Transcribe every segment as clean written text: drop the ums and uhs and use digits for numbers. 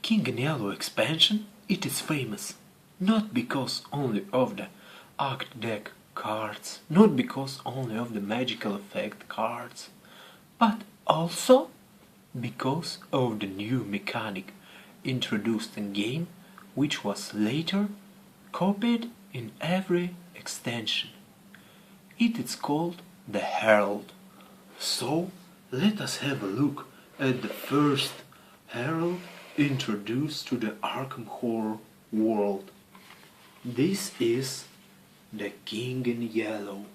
King in Yellow expansion, it is famous, not because only of the Act deck cards, not because only of the magical effect cards, but also because of the new mechanic introduced in game, which was later copied in every extension. It is called the Herald. So let us have a look at the first Herald introduced to the Arkham Horror world. This is the King in Yellow,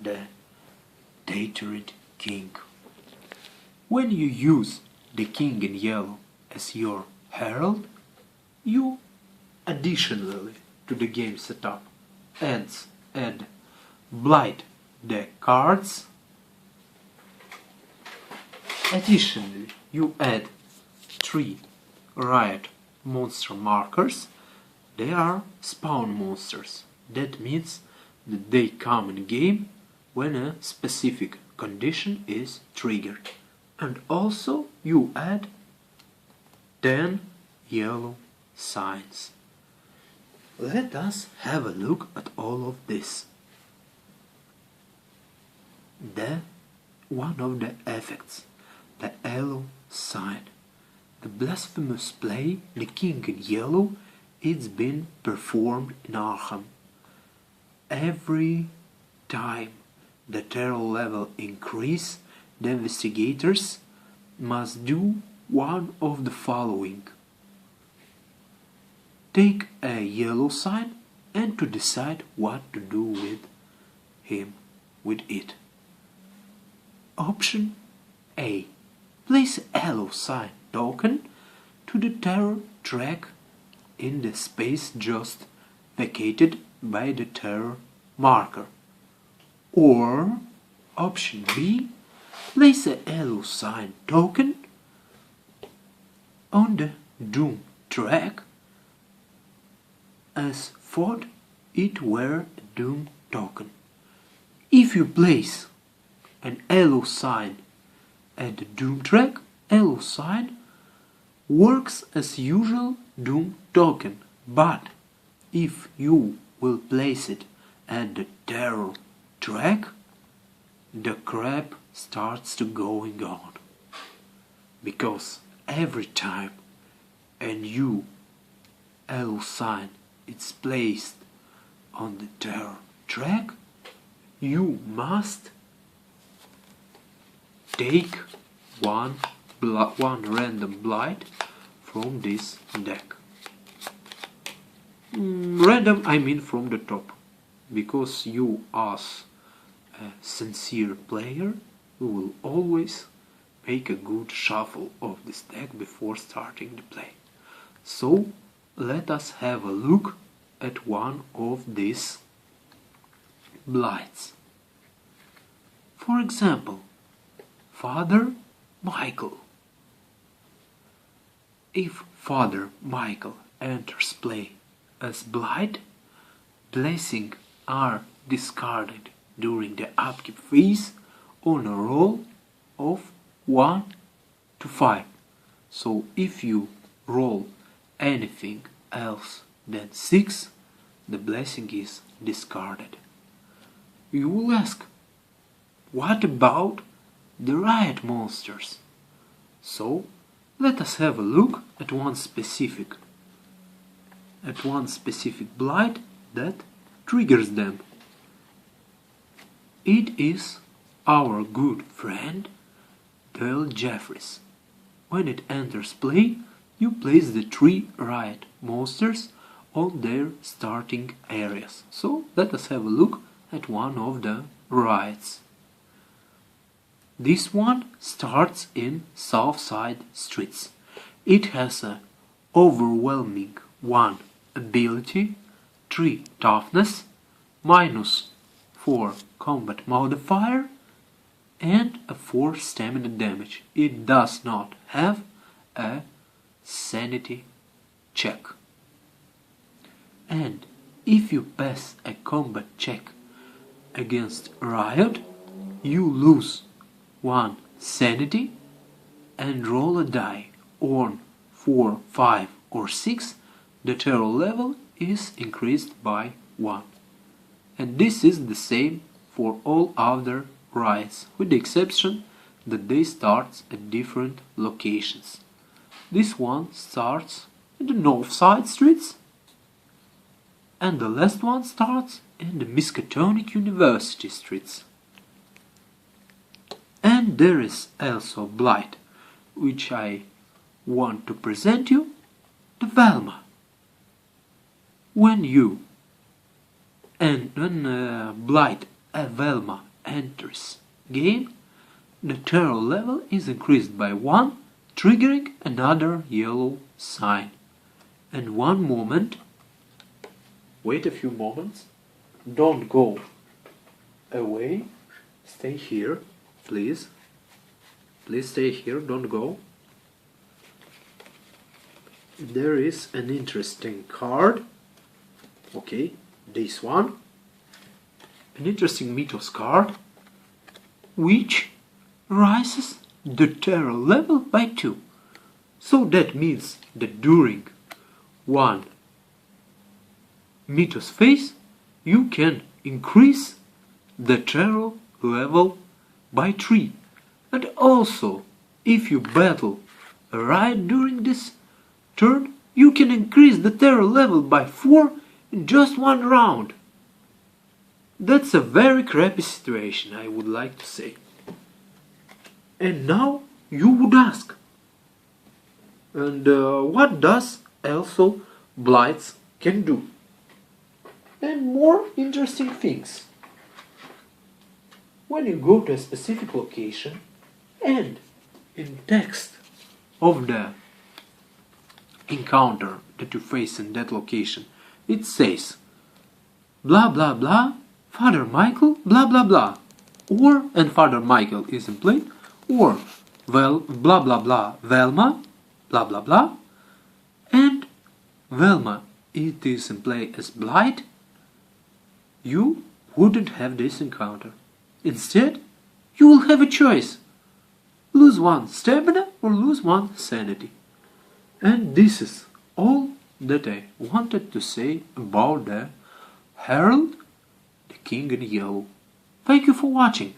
the Tatered King. When you use the King in Yellow as your Herald, you additionally to the game setup add blight deck cards. Additionally, you add 3 riot monster markers. They are spawn monsters. That means that they come in game when a specific condition is triggered. And also you add 10 yellow signs. Let us have a look at all of this. One of the effects, the yellow sign. The blasphemous play, the King in Yellow, it's been performed in Arkham. Every time the terror level increase, the investigators must do one of the following. Take a yellow sign and to decide what to do with it. Option A. Place a yellow sign token to the terror track in the space just vacated by the terror marker. Or option B. Place a yellow sign token on the Doom track as thought it were a Doom token. If you place an yellow sign at the Doom track, yellow sign works as usual Doom token, but if you will place it at the terror track, the crap starts to going on. Because every time a new yellow sign is placed on the terror track, you must take one random blight from this deck. Random, I mean from the top, because you as a sincere player will always make a good shuffle of this deck before starting the play. So let us have a look at one of these blights. For example, Father Michael. If Father Michael enters play as blight, blessings are discarded during the upkeep phase on a roll of 1 to 5. So if you roll anything else than 6, the blessing is discarded. You will ask, what about the riot monsters? So let us have a look at one specific blight that triggers them. It is our good friend Dale Jeffries. When it enters play, you place the 3 riot monsters on their starting areas. So let us have a look at one of the riots. This one starts in Southside Streets. It has an overwhelming 1 ability, 3 toughness, -4 combat modifier, and a 4 stamina damage. It does not have a sanity check. And if you pass a combat check against Riot, you lose 1 sanity and roll a die on 4, 5 or 6, the terror level is increased by 1. And this is the same for all other riots, with the exception that they start at different locations. This one starts in the north side streets, and the last one starts in the Miskatonic University streets. And there is also a blight, which I want to present you, the Velma. When blight Velma enters game, the terror level is increased by 1, triggering another yellow sign. And one moment, wait a few moments, don't go away, stay here, please. Please stay here, don't go. There is an interesting card. Okay, this one. An interesting mythos card, which rises the terror level by 2. So that means that during one mythos phase, you can increase the terror level by 3. And also, if you battle a riot during this turn, you can increase the terror level by 4 in just one round. That's a very crappy situation, I would like to say. And now you would ask, and what does also blights can do? And more interesting things. When you go to a specific location and in text of the encounter that you face in that location, it says blah blah blah, Father Michael blah blah blah, or, and Father Michael is in play, or, well, blah blah blah Velma blah blah blah, and Velma it is in play as blight, you wouldn't have this encounter. Instead, you will have a choice. Lose 1 stamina or lose 1 sanity. And this is all that I wanted to say about the Herald, the King in Yellow. Thank you for watching.